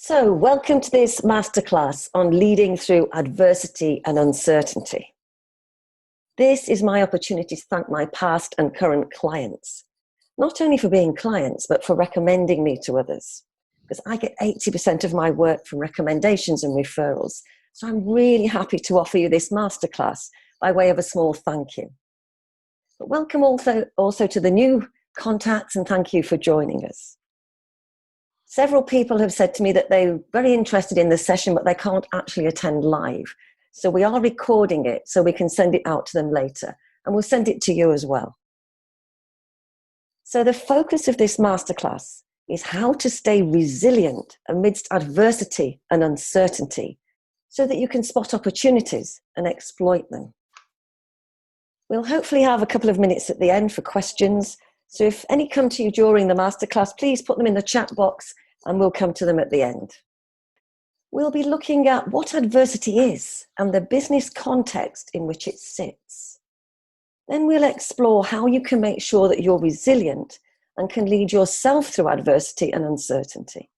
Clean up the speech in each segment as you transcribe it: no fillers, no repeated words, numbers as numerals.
So, welcome to this masterclass on leading through adversity and uncertainty. This is my opportunity to thank my past and current clients, not only for being clients, but for recommending me to others, because I get 80% of my work from recommendations and referrals. So I'm really happy to offer you this masterclass by way of a small thank you. But welcome also to the new contacts, and thank you for joining us. Several people have said to me that they're very interested in this session, but they can't actually attend live. So we are recording it so we can send it out to them later, and we'll send it to you as well. So the focus of this masterclass is how to stay resilient amidst adversity and uncertainty so that you can spot opportunities and exploit them. We'll hopefully have a couple of minutes at the end for questions. So if any come to you during the masterclass, please put them in the chat box and we'll come to them at the end. We'll be looking at what adversity is and the business context in which it sits. Then we'll explore how you can make sure that you're resilient and can lead yourself through adversity and uncertainty.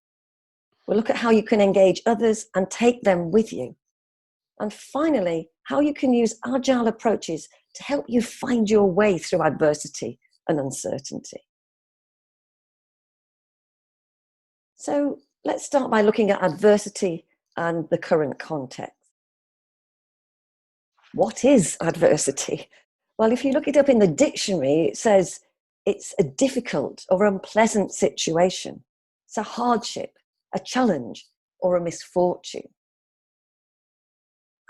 We'll look at how you can engage others and take them with you. And finally, how you can use agile approaches to help you find your way through adversity and uncertainty. So let's start by looking at adversity and the current context. What is adversity? Well, if you look it up in the dictionary, it says it's a difficult or unpleasant situation. It's a hardship, a challenge, or a misfortune.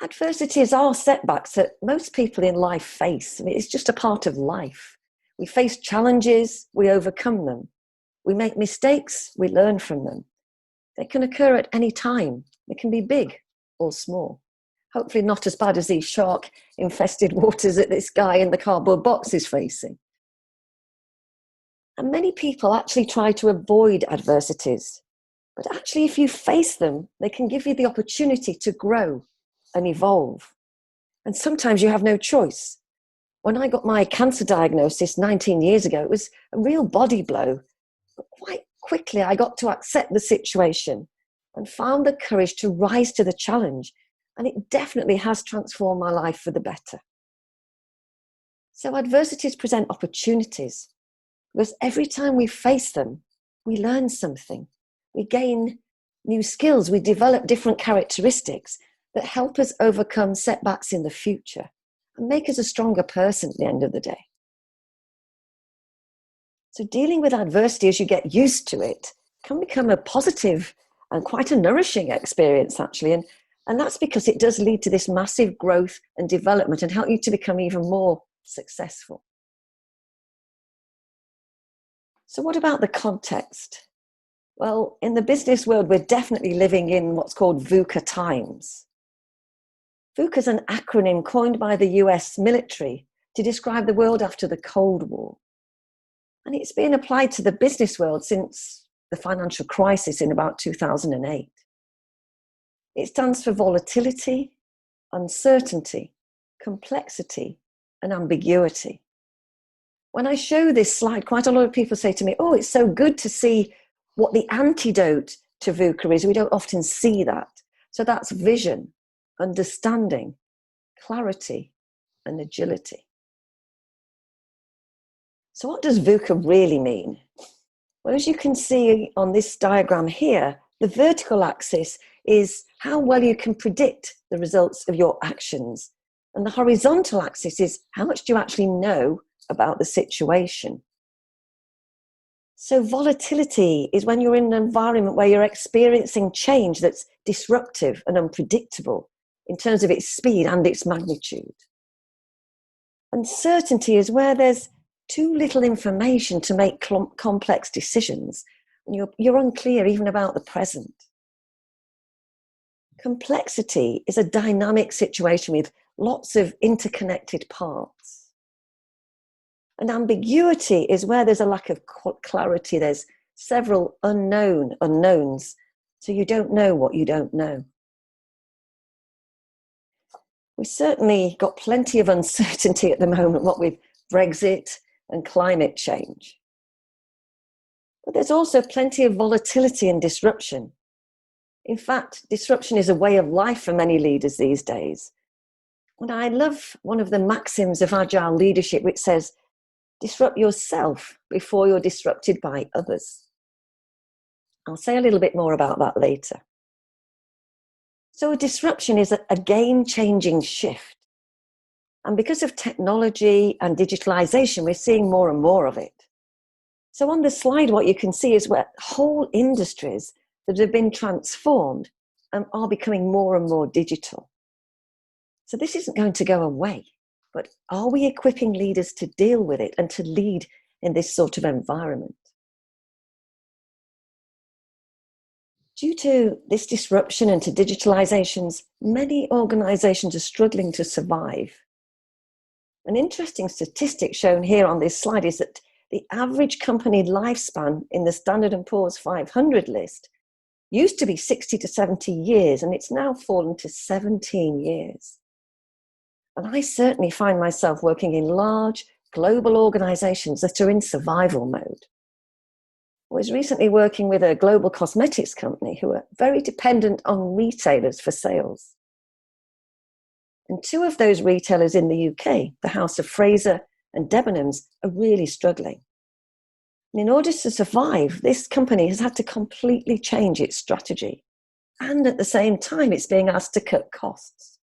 Adversities are setbacks that most people in life face. I mean, it's just a part of life. We face challenges, we overcome them. We make mistakes, we learn from them. They can occur at any time. They can be big or small. Hopefully not as bad as these shark-infested waters that this guy in the cardboard box is facing. And many people actually try to avoid adversities. But actually, if you face them, they can give you the opportunity to grow and evolve. And sometimes you have no choice. When I got my cancer diagnosis 19 years ago, it was a real body blow. But quite quickly, I got to accept the situation and found the courage to rise to the challenge. And it definitely has transformed my life for the better. So adversities present opportunities because every time we face them, we learn something. We gain new skills. We develop different characteristics that help us overcome setbacks in the future and make us a stronger person at the end of the day. So dealing with adversity as you get used to it can become a positive and quite a nourishing experience, actually. And that's because it does lead to this massive growth and development and help you to become even more successful. So what about the context? Well, in the business world, we're definitely living in what's called VUCA times. VUCA is an acronym coined by the US military to describe the world after the Cold War. And it's been applied to the business world since the financial crisis in about 2008. It stands for volatility, uncertainty, complexity, and ambiguity. When I show this slide, quite a lot of people say to me, oh, it's so good to see what the antidote to VUCA is. We don't often see that. So that's vision, understanding, clarity, and agility. So what does VUCA really mean? Well, as you can see on this diagram here, the vertical axis is how well you can predict the results of your actions. And the horizontal axis is how much do you actually know about the situation. So volatility is when you're in an environment where you're experiencing change that's disruptive and unpredictable in terms of its speed and its magnitude. Uncertainty is where there's too little information to make complex decisions, and you're unclear even about the present. Complexity is a dynamic situation with lots of interconnected parts. And ambiguity is where there's a lack of clarity. There's several unknowns, so you don't know what you don't know. We've certainly got plenty of uncertainty at the moment, what with Brexit and climate change. But there's also plenty of volatility and disruption. In fact, disruption is a way of life for many leaders these days. And I love one of the maxims of agile leadership, which says, disrupt yourself before you're disrupted by others. I'll say a little bit more about that later. So a disruption is a game-changing shift. And because of technology and digitalization, we're seeing more and more of it. So on the slide, what you can see is where whole industries that have been transformed are becoming more and more digital. So this isn't going to go away, but are we equipping leaders to deal with it and to lead in this sort of environment? Due to this disruption and to digitalizations, many organizations are struggling to survive. An interesting statistic shown here on this slide is that the average company lifespan in the Standard & Poor's 500 list used to be 60 to 70 years, and it's now fallen to 17 years. And I certainly find myself working in large global organizations that are in survival mode. I was recently working with a global cosmetics company who are very dependent on retailers for sales. And two of those retailers in the UK, the House of Fraser and Debenhams, are really struggling. And in order to survive, this company has had to completely change its strategy. And at the same time, it's being asked to cut costs.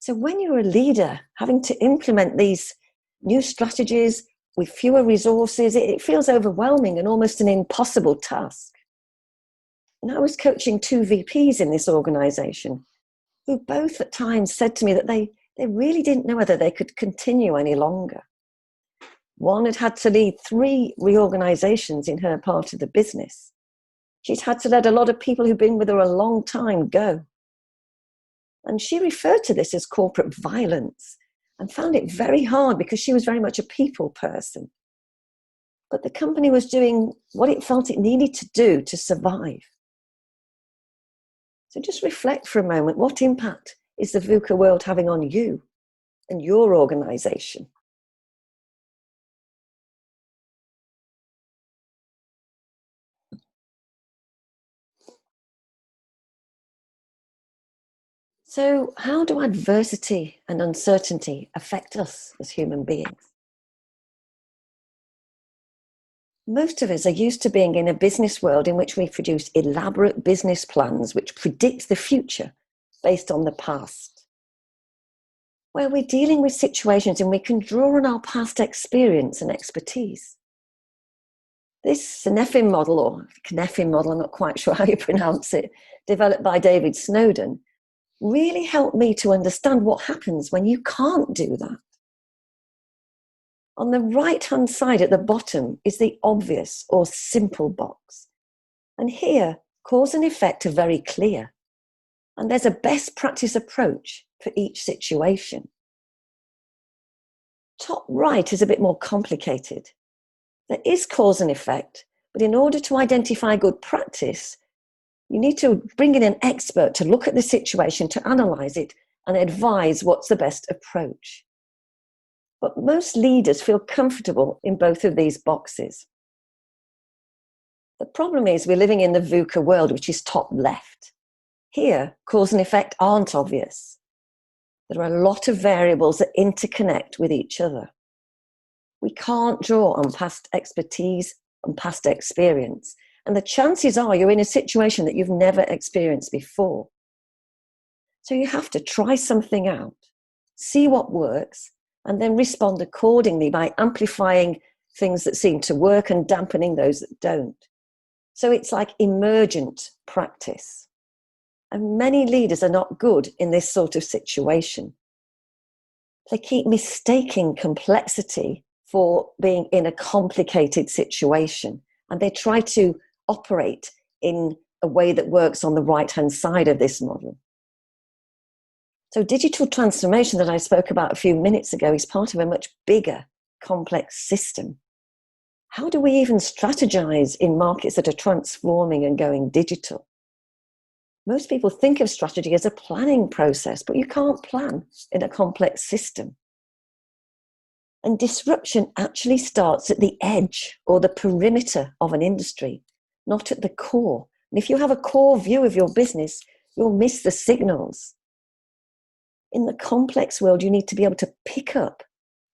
So when you're a leader having to implement these new strategies with fewer resources, it feels overwhelming and almost an impossible task. And I was coaching two VPs in this organization who both at times said to me that they really didn't know whether they could continue any longer. One had to lead 3 reorganizations in her part of the business. She'd had to let a lot of people who'd been with her a long time go. And she referred to this as corporate violence and found it very hard because she was very much a people person. But the company was doing what it felt it needed to do to survive. So just reflect for a moment, what impact is the VUCA world having on you and your organization? So how do adversity and uncertainty affect us as human beings? Most of us are used to being in a business world in which we produce elaborate business plans which predict the future based on the past, where we're dealing with situations and we can draw on our past experience and expertise. This Cynefin model, or Cynefin model, I'm not quite sure how you pronounce it, developed by David Snowden, really helped me to understand what happens when you can't do that. On the right-hand side at the bottom is the obvious or simple box. And here, cause and effect are very clear. And there's a best practice approach for each situation. Top right is a bit more complicated. There is cause and effect, but in order to identify good practice, you need to bring in an expert to look at the situation, to analyze it, and advise what's the best approach. But most leaders feel comfortable in both of these boxes. The problem is we're living in the VUCA world, which is top left. Here, cause and effect aren't obvious. There are a lot of variables that interconnect with each other. We can't draw on past expertise and past experience. And the chances are you're in a situation that you've never experienced before. So you have to try something out, see what works, and then respond accordingly by amplifying things that seem to work and dampening those that don't. So it's like emergent practice. And many leaders are not good in this sort of situation. They keep mistaking complexity for being in a complicated situation. And they try to operate in a way that works on the right-hand side of this model. So digital transformation that I spoke about a few minutes ago is part of a much bigger, complex system. How do we even strategize in markets that are transforming and going digital? Most people think of strategy as a planning process, but you can't plan in a complex system. And disruption actually starts at the edge or the perimeter of an industry, not at the core, And if you have a core view of your business, you'll miss the signals. In the complex world, you need to be able to pick up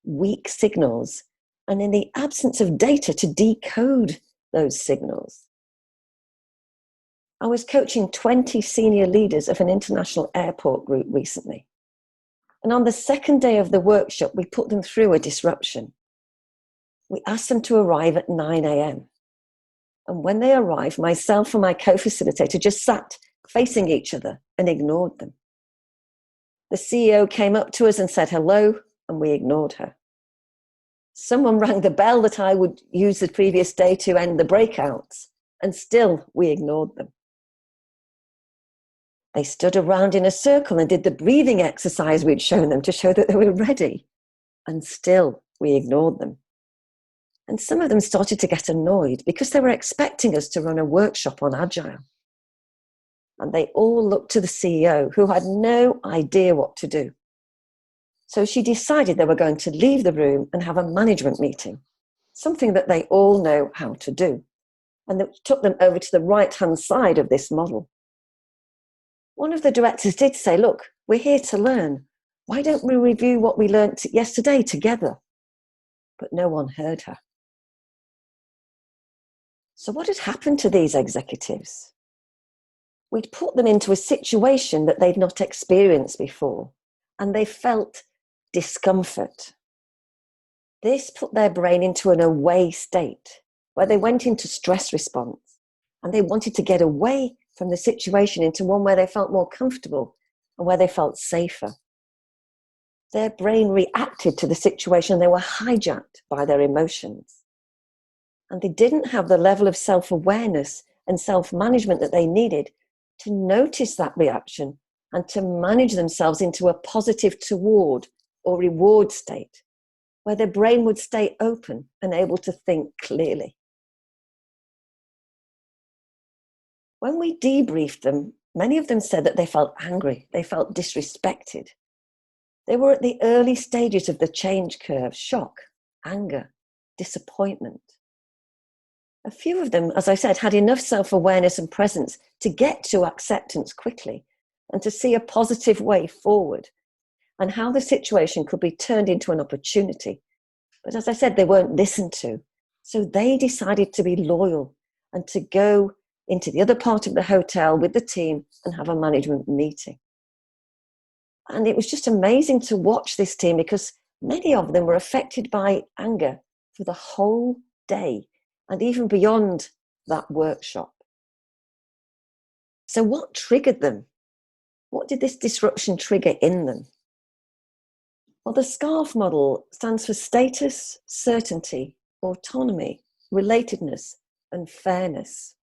weak signals, and in the absence of data, to decode those signals. I was coaching 20 senior leaders of an international airport group recently. And on the second day of the workshop, we put them through a disruption. We asked them to arrive at 9 a.m. And when they arrived, myself and my co-facilitator just sat facing each other and ignored them. The CEO came up to us and said hello, and we ignored her. Someone rang the bell that I would use the previous day to end the breakouts, and still we ignored them. They stood around in a circle and did the breathing exercise we'd shown them to show that they were ready, and still we ignored them. And some of them started to get annoyed because they were expecting us to run a workshop on Agile. And they all looked to the CEO, who had no idea what to do. So she decided they were going to leave the room and have a management meeting, something that they all know how to do. And it took them over to the right-hand side of this model. One of the directors did say, look, we're here to learn. Why don't we review what we learned yesterday together? But no one heard her. So what had happened to these executives? We'd put them into a situation that they'd not experienced before, and they felt discomfort. This put their brain into an away state where they went into stress response, and they wanted to get away from the situation into one where they felt more comfortable and where they felt safer. Their brain reacted to the situation. They were hijacked by their emotions. And they didn't have the level of self-awareness and self-management that they needed to notice that reaction and to manage themselves into a positive toward or reward state where their brain would stay open and able to think clearly. When we debriefed them, many of them said that they felt angry, they felt disrespected. They were at the early stages of the change curve: shock, anger, disappointment. A few of them, as I said, had enough self-awareness and presence to get to acceptance quickly and to see a positive way forward and how the situation could be turned into an opportunity. But as I said, they weren't listened to. So they decided to be loyal and to go into the other part of the hotel with the team and have a management meeting. And it was just amazing to watch this team because many of them were affected by anger for the whole day and even beyond that workshop. So what triggered them? What did this disruption trigger in them? Well, the SCARF model stands for status, certainty, autonomy, relatedness, and fairness.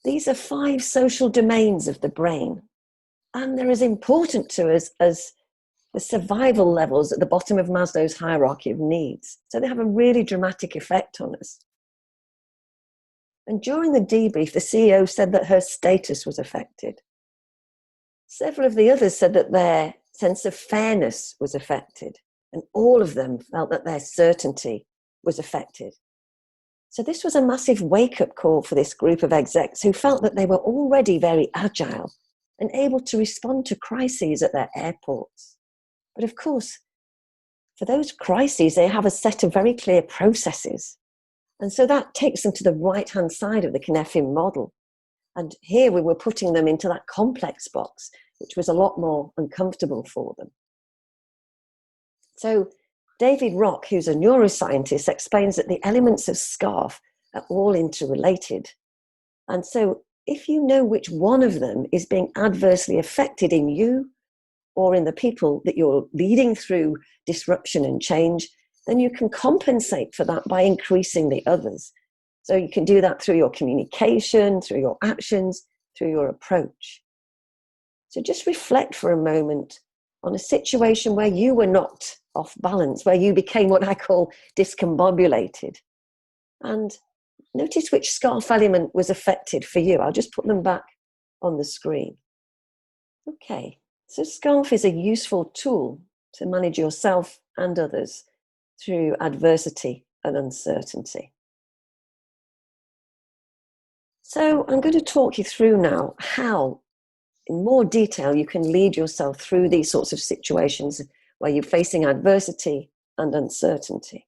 These are 5 social domains of the brain, and they're as important to us as the survival levels at the bottom of Maslow's hierarchy of needs. So they have a really dramatic effect on us. And during the debrief, the CEO said that her status was affected. Several of the others said that their sense of fairness was affected, and all of them felt that their certainty was affected. So this was a massive wake-up call for this group of execs who felt that they were already very agile and able to respond to crises at their airports. But of course, for those crises, they have a set of very clear processes. And so that takes them to the right-hand side of the Cynefin model. And here we were putting them into that complex box, which was a lot more uncomfortable for them. So David Rock, who's a neuroscientist, explains that the elements of SCARF are all interrelated. And so if you know which one of them is being adversely affected in you or in the people that you're leading through disruption and change, then you can compensate for that by increasing the others. So you can do that through your communication, through your actions, through your approach. So just reflect for a moment on a situation where you were not off balance, where you became what I call discombobulated. And notice which SCARF element was affected for you. I'll just put them back on the screen. Okay, so SCARF is a useful tool to manage yourself and others through adversity and uncertainty. So I'm going to talk you through now how, in more detail, you can lead yourself through these sorts of situations where you're facing adversity and uncertainty.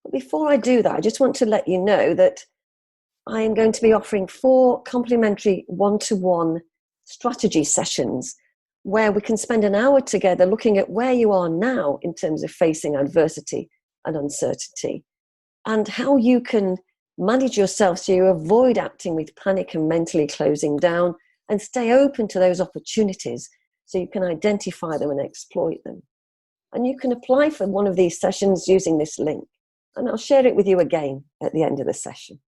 But before I do that, I just want to let you know that I am going to be offering 4 complimentary one-to-one strategy sessions where we can spend an hour together looking at where you are now in terms of facing adversity and uncertainty, and how you can manage yourself so you avoid acting with panic and mentally closing down, and stay open to those opportunities so you can identify them and exploit them. And you can apply for one of these sessions using this link, and I'll share it with you again at the end of the session.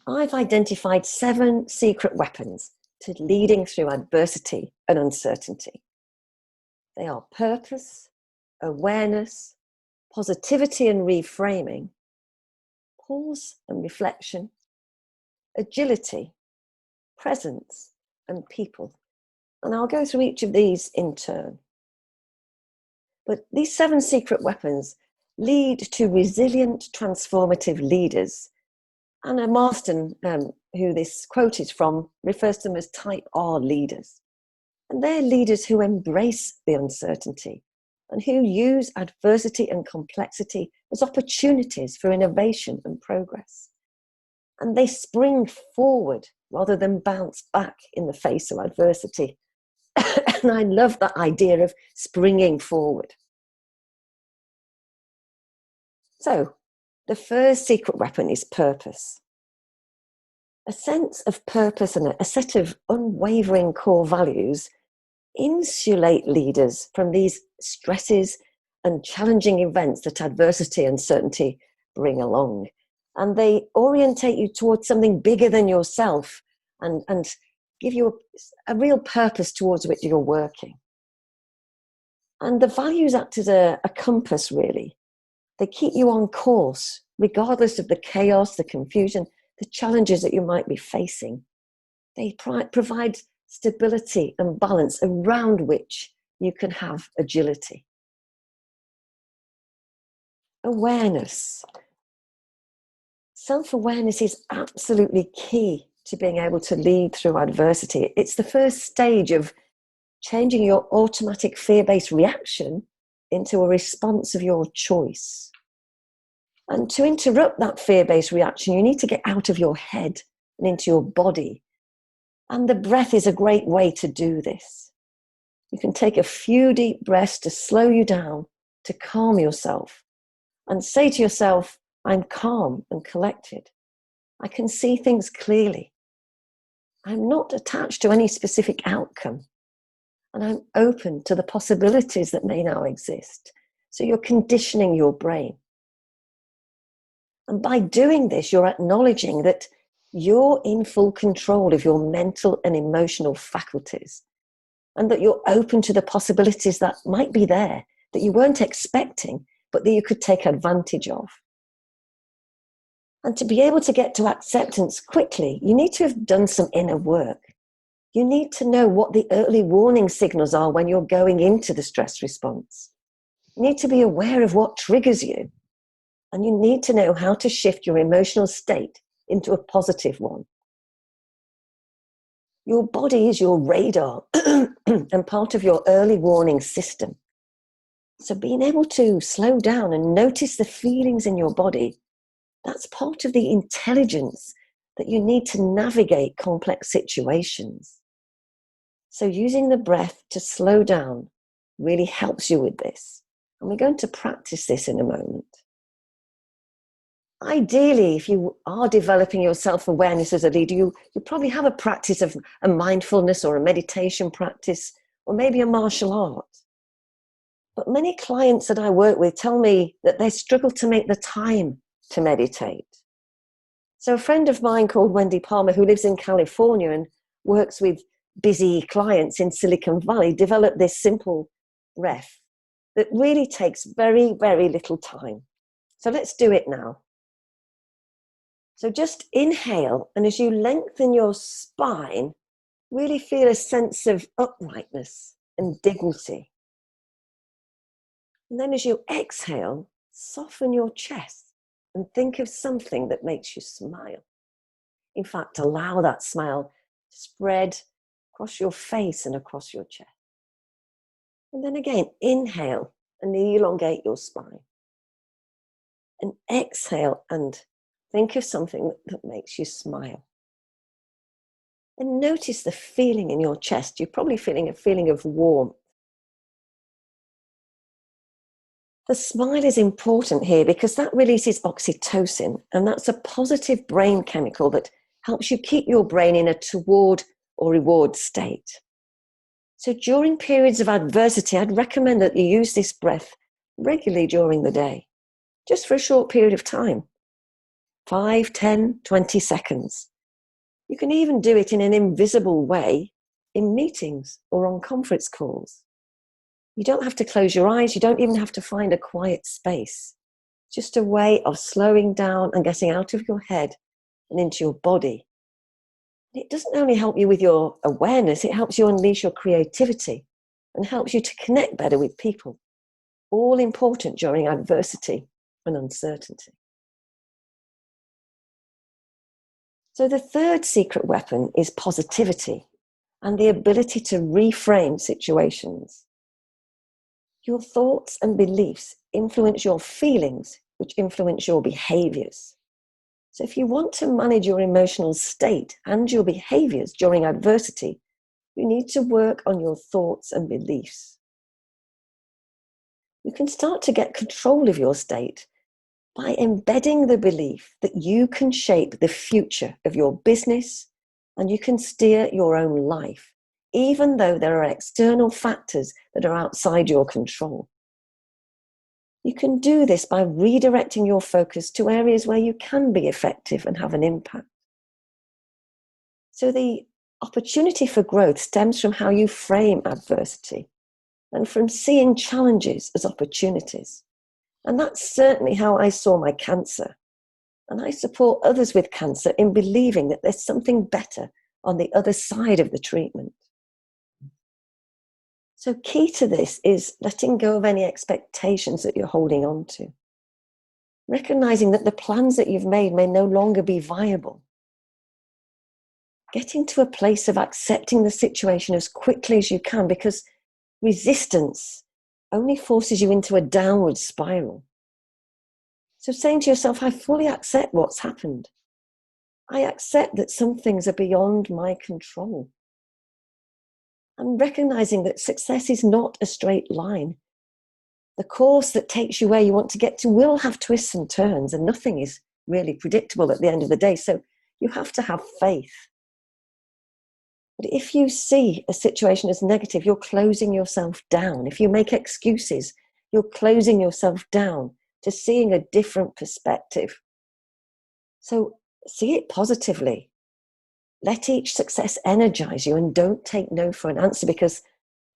I've identified 7 secret weapons to leading through adversity and uncertainty. They are purpose, awareness, positivity and reframing, pause and reflection, agility, presence, and people. And I'll go through each of these in turn. But these 7 secret weapons lead to resilient, transformative leaders. Anna Marston, who this quote is from, refers to them as type R leaders. And they're leaders who embrace the uncertainty and who use adversity and complexity as opportunities for innovation and progress. And they spring forward rather than bounce back in the face of adversity. And I love that idea of springing forward. So, the first secret weapon is purpose. A sense of purpose and a set of unwavering core values insulate leaders from these stresses and challenging events that adversity and uncertainty bring along. And they orientate you towards something bigger than yourself and give you a real purpose towards which you're working. And the values act as a compass, really. They keep you on course, regardless of the chaos, the confusion, the challenges that you might be facing. They provide stability and balance around which you can have agility. Awareness. Self-awareness is absolutely key to being able to lead through adversity. It's the first stage of changing your automatic fear-based reaction into a response of your choice. And to interrupt that fear-based reaction, you need to get out of your head and into your body. And the breath is a great way to do this. You can take a few deep breaths to slow you down, to calm yourself, and say to yourself, I'm calm and collected. I can see things clearly. I'm not attached to any specific outcome. And I'm open to the possibilities that may now exist. So you're conditioning your brain. And by doing this, you're acknowledging that you're in full control of your mental and emotional faculties, and that you're open to the possibilities that might be there, that you weren't expecting, but that you could take advantage of. And to be able to get to acceptance quickly, you need to have done some inner work. You need to know what the early warning signals are when you're going into the stress response. You need to be aware of what triggers you. And you need to know how to shift your emotional state into a positive one. Your body is your radar and part of your early warning system. So being able to slow down and notice the feelings in your body, that's part of the intelligence that you need to navigate complex situations. So using the breath to slow down really helps you with this. And we're going to practice this in a moment. Ideally, if you are developing your self-awareness as a leader, you probably have a practice of a mindfulness or a meditation practice, or maybe a martial art. But many clients that I work with tell me that they struggle to make the time to meditate. So a friend of mine called Wendy Palmer, who lives in California and works with busy clients in Silicon Valley, developed this simple breath that really takes very, very little time. So let's do it now. So just inhale, and as you lengthen your spine, really feel a sense of uprightness and dignity. And then as you exhale, soften your chest and think of something that makes you smile. In fact, allow that smile to spread across your face and across your chest. And then again, inhale and elongate your spine. And exhale and think of something that makes you smile. And notice the feeling in your chest. You're probably feeling a feeling of warmth. The smile is important here because that releases oxytocin, and that's a positive brain chemical that helps you keep your brain in a toward or reward state. So during periods of adversity, I'd recommend that you use this breath regularly during the day, just for a short period of time, 5, 10, 20 seconds. You can even do it in an invisible way in meetings or on conference calls. You don't have to close your eyes. You don't even have to find a quiet space. Just a way of slowing down and getting out of your head and into your body. It doesn't only help you with your awareness, it helps you unleash your creativity and helps you to connect better with people. All important during adversity and uncertainty. So the third secret weapon is positivity and the ability to reframe situations. Your thoughts and beliefs influence your feelings, which influence your behaviors. So if you want to manage your emotional state and your behaviors during adversity, you need to work on your thoughts and beliefs. You can start to get control of your state by embedding the belief that you can shape the future of your business and you can steer your own life, even though there are external factors that are outside your control. You can do this by redirecting your focus to areas where you can be effective and have an impact. So the opportunity for growth stems from how you frame adversity and from seeing challenges as opportunities. And that's certainly how I saw my cancer. And I support others with cancer in believing that there's something better on the other side of the treatment. So key to this is letting go of any expectations that you're holding on to. Recognizing that the plans that you've made may no longer be viable. Getting to a place of accepting the situation as quickly as you can, because resistance only forces you into a downward spiral. So saying to yourself, I fully accept what's happened. I accept that some things are beyond my control. And recognizing that success is not a straight line. The course that takes you where you want to get to will have twists and turns, and nothing is really predictable at the end of the day. So you have to have faith. But if you see a situation as negative, you're closing yourself down. If you make excuses, you're closing yourself down to seeing a different perspective. So see it positively. Let each success energize you and don't take no for an answer, because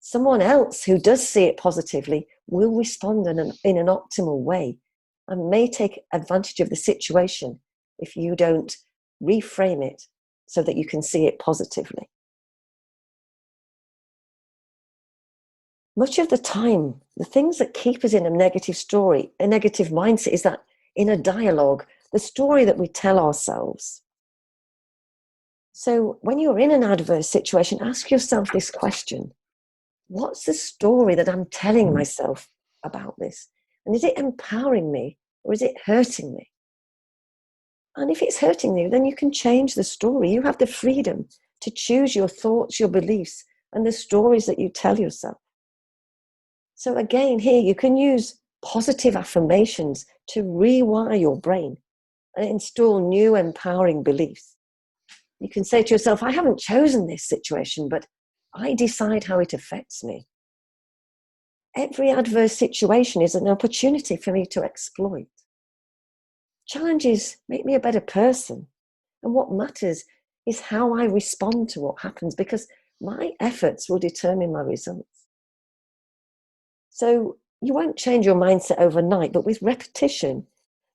someone else who does see it positively will respond in an optimal way and may take advantage of the situation if you don't reframe it so that you can see it positively. Much of the time, the things that keep us in a negative story, a negative mindset, is that inner dialogue, the story that we tell ourselves. So when you're in an adverse situation, ask yourself this question. What's the story that I'm telling myself about this? And is it empowering me or is it hurting me? And if it's hurting you, then you can change the story. You have the freedom to choose your thoughts, your beliefs, and the stories that you tell yourself. So again, here you can use positive affirmations to rewire your brain and install new empowering beliefs. You can say to yourself, I haven't chosen this situation, but I decide how it affects me. Every adverse situation is an opportunity for me to exploit. Challenges make me a better person. And what matters is how I respond to what happens, because my efforts will determine my results. So you won't change your mindset overnight, but with repetition,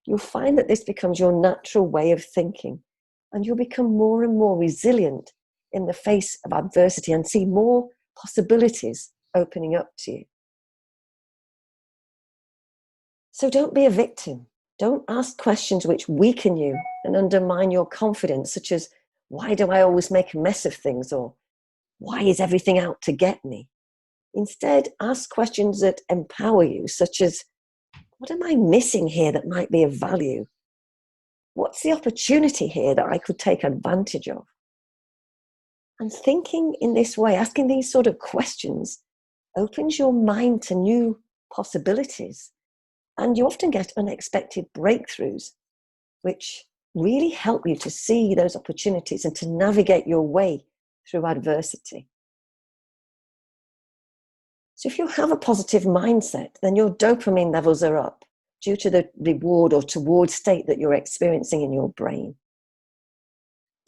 you'll find that this becomes your natural way of thinking, and you'll become more and more resilient in the face of adversity and see more possibilities opening up to you. So don't be a victim. Don't ask questions which weaken you and undermine your confidence, such as, why do I always make a mess of things? Or why is everything out to get me? Instead, ask questions that empower you, such as, what am I missing here that might be of value? What's the opportunity here that I could take advantage of? And thinking in this way, asking these sort of questions, opens your mind to new possibilities. And you often get unexpected breakthroughs, which really help you to see those opportunities and to navigate your way through adversity. So if you have a positive mindset, then your dopamine levels are up due to the reward or toward state that you're experiencing in your brain.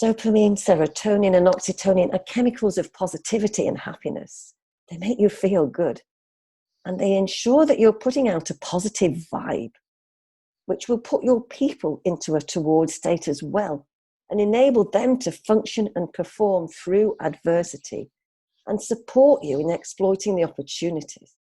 Dopamine, serotonin, and oxytocin are chemicals of positivity and happiness. They make you feel good. And they ensure that you're putting out a positive vibe, which will put your people into a toward state as well and enable them to function and perform through adversity and support you in exploiting the opportunities.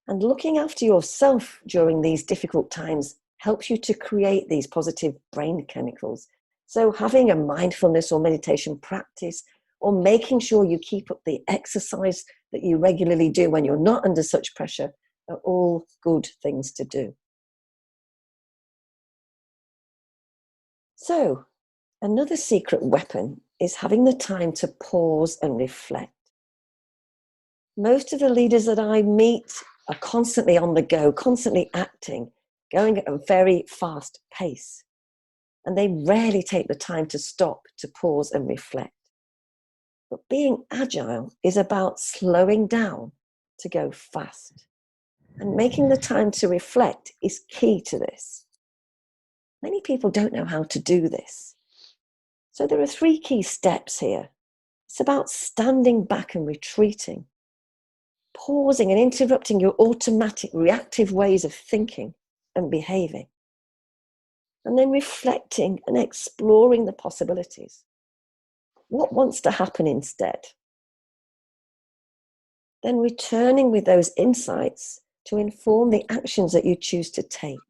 And looking after yourself during these difficult times helps you to create these positive brain chemicals. So having a mindfulness or meditation practice, or making sure you keep up the exercise that you regularly do when you're not under such pressure, are all good things to do. So, another secret weapon is having the time to pause and reflect. Most of the leaders that I meet are constantly on the go, constantly acting, going at a very fast pace. And they rarely take the time to stop, to pause and reflect. But being agile is about slowing down to go fast. And making the time to reflect is key to this. Many people don't know how to do this. So there are 3 key steps here. It's about standing back and retreating, pausing and interrupting your automatic reactive ways of thinking and behaving, and then reflecting and exploring the possibilities. What wants to happen instead? Then returning with those insights to inform the actions that you choose to take.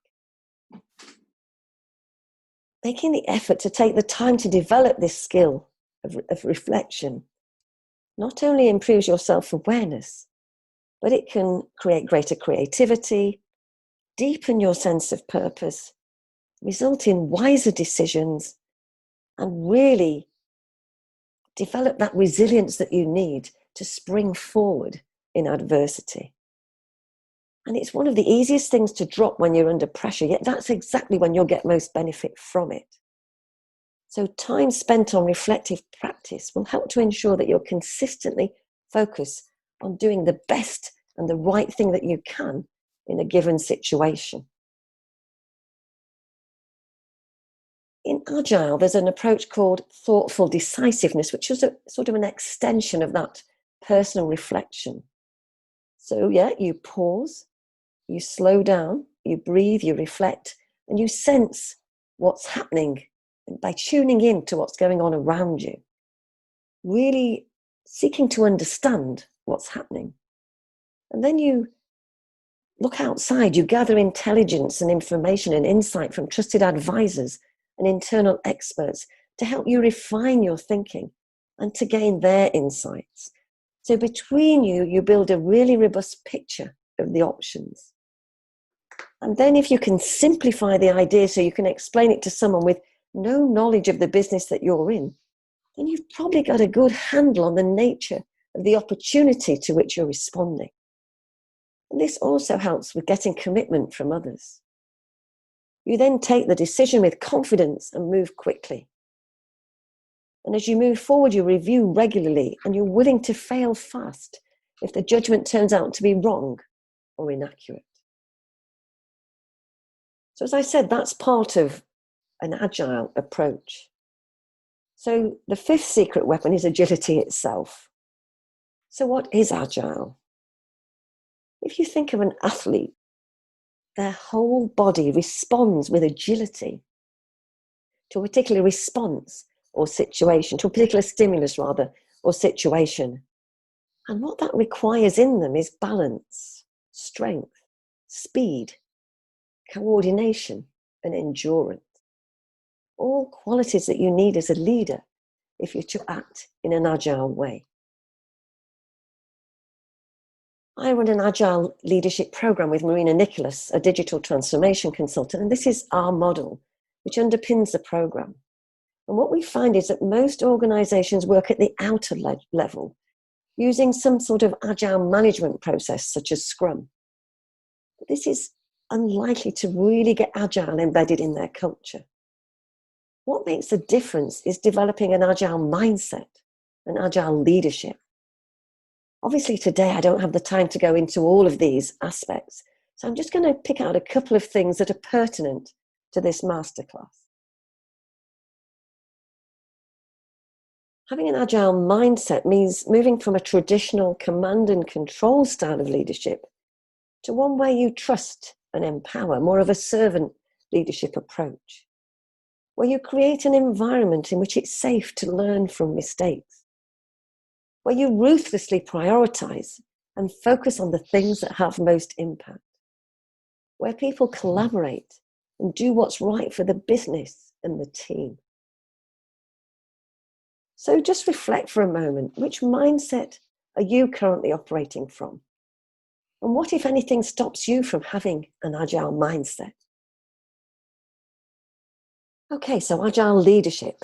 Making the effort to take the time to develop this skill of reflection not only improves your self-awareness, but it can create greater creativity, deepen your sense of purpose, result in wiser decisions, and really develop that resilience that you need to spring forward in adversity. And it's one of the easiest things to drop when you're under pressure, yet that's exactly when you'll get most benefit from it. So time spent on reflective practice will help to ensure that you'll consistently focus on doing the best and the right thing that you can in a given situation. In Agile, there's an approach called thoughtful decisiveness, which is a sort of an extension of that personal reflection. So yeah, you pause, you slow down, you breathe, you reflect, and you sense what's happening by tuning in to what's going on around you, really seeking to understand what's happening. And then you look outside, you gather intelligence and information and insight from trusted advisors and internal experts to help you refine your thinking and to gain their insights. So between you, you build a really robust picture of the options. And then if you can simplify the idea so you can explain it to someone with no knowledge of the business that you're in, then you've probably got a good handle on the nature of the opportunity to which you're responding. And this also helps with getting commitment from others. You then take the decision with confidence and move quickly. And as you move forward, you review regularly and you're willing to fail fast if the judgment turns out to be wrong or inaccurate. So as I said, that's part of an agile approach. So the 5th secret weapon is agility itself. So what is agile? If you think of an athlete, their whole body responds with agility to a particular response or situation, to a particular stimulus rather, or situation. And what that requires in them is balance, strength, speed, coordination, and endurance. All qualities that you need as a leader if you're to act in an agile way. I run an agile leadership program with Marina Nicholas, a digital transformation consultant, and this is our model, which underpins the program. And what we find is that most organizations work at the outer level, using some sort of agile management process, such as Scrum. But this is unlikely to really get agile embedded in their culture. What makes the difference is developing an agile mindset, an agile leadership. Obviously, today I don't have the time to go into all of these aspects, so I'm just going to pick out a couple of things that are pertinent to this masterclass. Having an agile mindset means moving from a traditional command and control style of leadership to one where you trust and empower, more of a servant leadership approach, where you create an environment in which it's safe to learn from mistakes, where you ruthlessly prioritize and focus on the things that have most impact, where people collaborate and do what's right for the business and the team. So just reflect for a moment, which mindset are you currently operating from? And what, if anything, stops you from having an agile mindset? Okay, so agile leadership.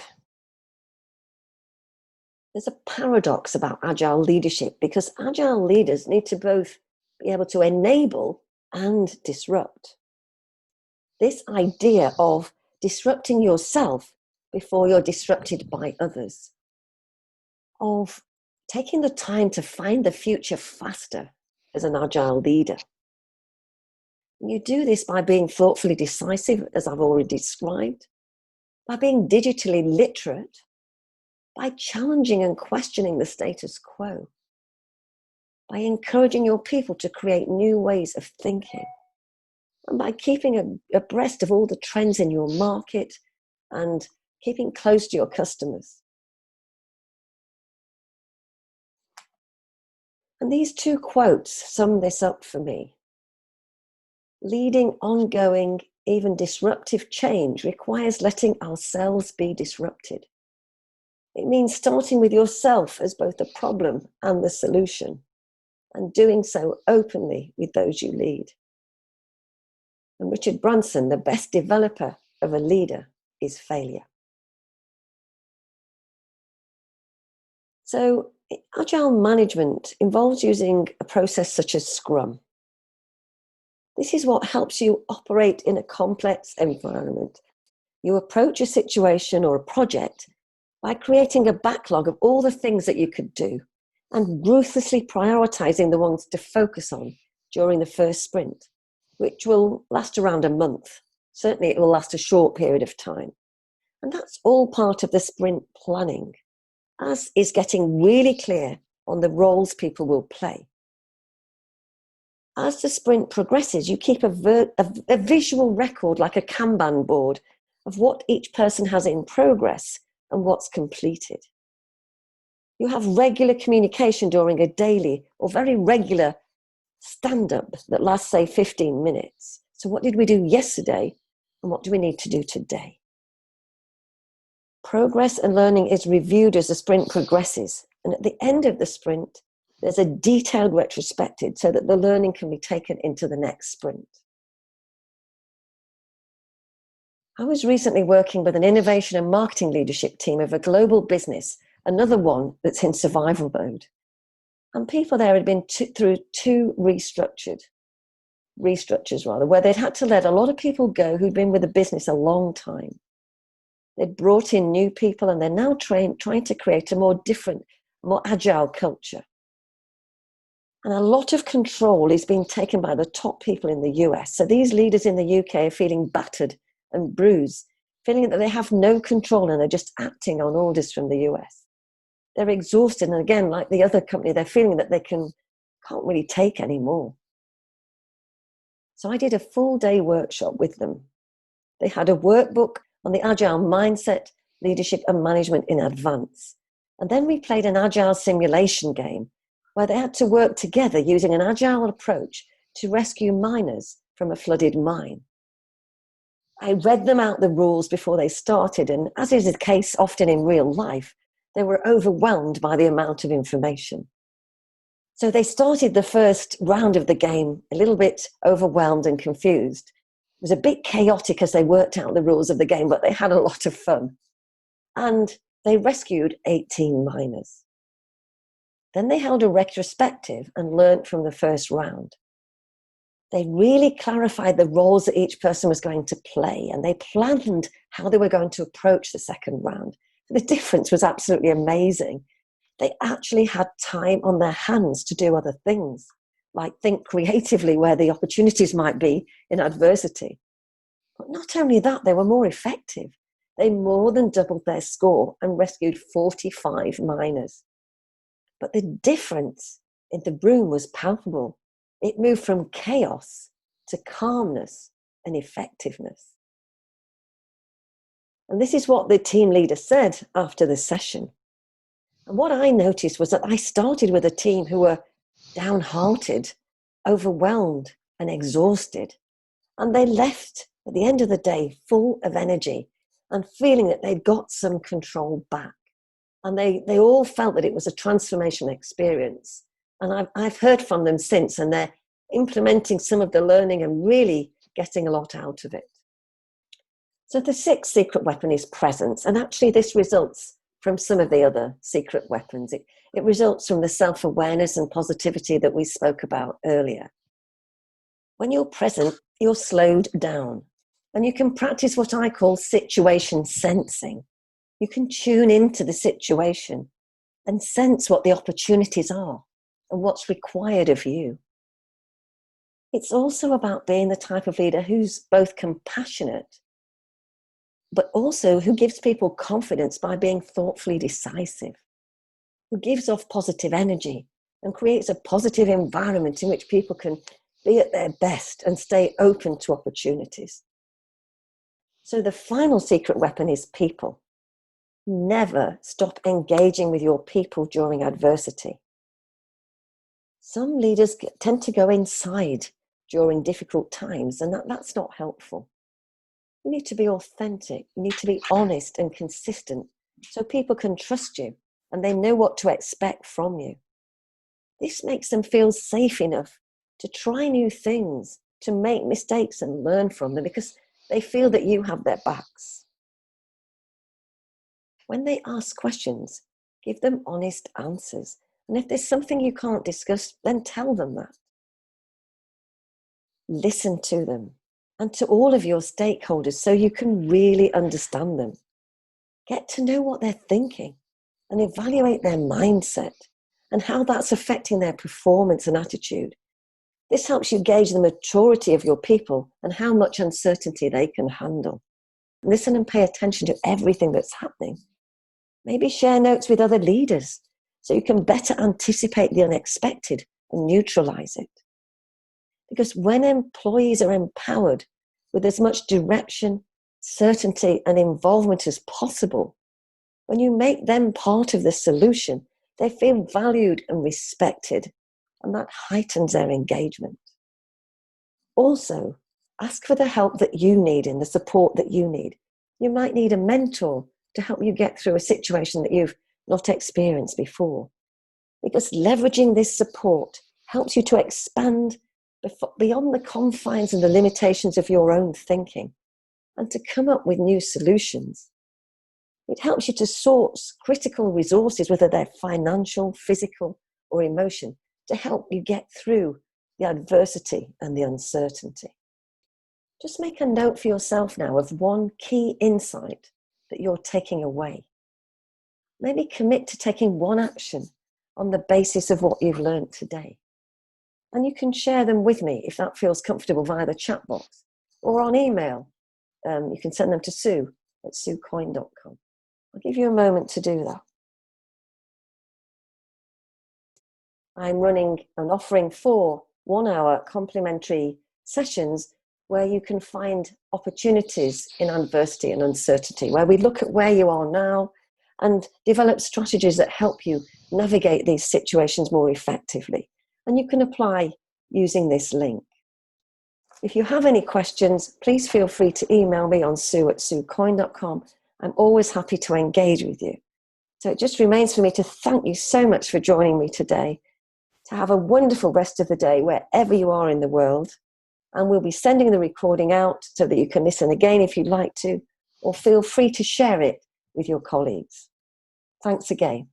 There's a paradox about agile leadership because agile leaders need to both be able to enable and disrupt. This idea of disrupting yourself before you're disrupted by others, of taking the time to find the future faster as an agile leader. You do this by being thoughtfully decisive, as I've already described, by being digitally literate, by challenging and questioning the status quo, by encouraging your people to create new ways of thinking, and by keeping abreast of all the trends in your market and keeping close to your customers. And these two quotes sum this up for me. Leading ongoing, even disruptive change requires letting ourselves be disrupted. It means starting with yourself as both the problem and the solution, and doing so openly with those you lead. And Richard Branson, the best developer of a leader is failure. So, agile management involves using a process such as Scrum. This is what helps you operate in a complex environment. You approach a situation or a project by creating a backlog of all the things that you could do and ruthlessly prioritizing the ones to focus on during the first sprint, which will last around a month. Certainly it will last a short period of time. And that's all part of the sprint planning, as is getting really clear on the roles people will play. As the sprint progresses, you keep a visual record, like a Kanban board, of what each person has in progress and what's completed. You have regular communication during a daily or very regular stand-up that lasts, say, 15 minutes. So what did we do yesterday and what do we need to do today? Progress and learning is reviewed as the sprint progresses. And at the end of the sprint, there's a detailed retrospective so that the learning can be taken into the next sprint. I was recently working with an innovation and marketing leadership team of a global business, another one that's in survival mode. And people there had been through two restructures, where they'd had to let a lot of people go who'd been with the business a long time. They'd brought in new people and they're now trying to create a more different, more agile culture. And a lot of control is being taken by the top people in the US. So these leaders in the UK are feeling battered and bruised, feeling that they have no control and they're just acting on orders from the US. They're exhausted, and again, like the other company, they're feeling that they can't really take any more. So I did a full-day workshop with them. They had a workbook on the agile mindset, leadership and management in advance. And then we played an agile simulation game where they had to work together using an agile approach to rescue miners from a flooded mine. I read them out the rules before they started, and as is the case often in real life, they were overwhelmed by the amount of information. So they started the first round of the game a little bit overwhelmed and confused. It was a bit chaotic as they worked out the rules of the game, but they had a lot of fun. And they rescued 18 miners. Then they held a retrospective and learnt from the first round. They really clarified the roles that each person was going to play, and they planned how they were going to approach the second round. The difference was absolutely amazing. They actually had time on their hands to do other things, like think creatively where the opportunities might be in adversity. But not only that, they were more effective. They more than doubled their score and rescued 45 miners. But the difference in the room was palpable. It moved from chaos to calmness and effectiveness. And this is what the team leader said after the session. And what I noticed was that I started with a team who were downhearted, overwhelmed, and exhausted. And they left at the end of the day full of energy and feeling that they'd got some control back. And they all felt that it was a transformational experience. And I've heard from them since, and they're implementing some of the learning and really getting a lot out of it. So the sixth secret weapon is presence. And actually this results from some of the other secret weapons. It results from the self-awareness and positivity that we spoke about earlier. When you're present, you're slowed down. And you can practice what I call situation sensing. You can tune into the situation and sense what the opportunities are and what's required of you. It's also about being the type of leader who's both compassionate, but also who gives people confidence by being thoughtfully decisive, who gives off positive energy and creates a positive environment in which people can be at their best and stay open to opportunities. So the final secret weapon is people. Never stop engaging with your people during adversity. Some leaders tend to go inside during difficult times, and that's not helpful. You need to be authentic. You need to be honest and consistent so people can trust you and they know what to expect from you. This makes them feel safe enough to try new things, to make mistakes and learn from them because they feel that you have their backs. When they ask questions, give them honest answers. And if there's something you can't discuss, then tell them that. Listen to them and to all of your stakeholders so you can really understand them. Get to know what they're thinking and evaluate their mindset and how that's affecting their performance and attitude. This helps you gauge the maturity of your people and how much uncertainty they can handle. Listen and pay attention to everything that's happening. Maybe share notes with other leaders so you can better anticipate the unexpected and neutralize it. Because when employees are empowered with as much direction, certainty, and involvement as possible, when you make them part of the solution, they feel valued and respected, and that heightens their engagement. Also, ask for the help that you need and the support that you need. You might need a mentor to help you get through a situation that you've not experienced before. Because leveraging this support helps you to expand beyond the confines and the limitations of your own thinking and to come up with new solutions. It helps you to source critical resources, whether they're financial, physical, or emotion, to help you get through the adversity and the uncertainty. Just make a note for yourself now of one key insight that you're taking away. Maybe commit to taking one action on the basis of what you've learned today. And you can share them with me if that feels comfortable via the chat box or on email. You can send them to Sue at suecoyne.com. I'll give you a moment to do that. I'm running and offering 4 one-hour complimentary sessions where you can find opportunities in adversity and uncertainty, where we look at where you are now and develop strategies that help you navigate these situations more effectively. And you can apply using this link. If you have any questions, please feel free to email me on sue@suecoyne.com. I'm always happy to engage with you. So it just remains for me to thank you so much for joining me today, to have a wonderful rest of the day wherever you are in the world. And we'll be sending the recording out so that you can listen again if you'd like to, or feel free to share it with your colleagues. Thanks again.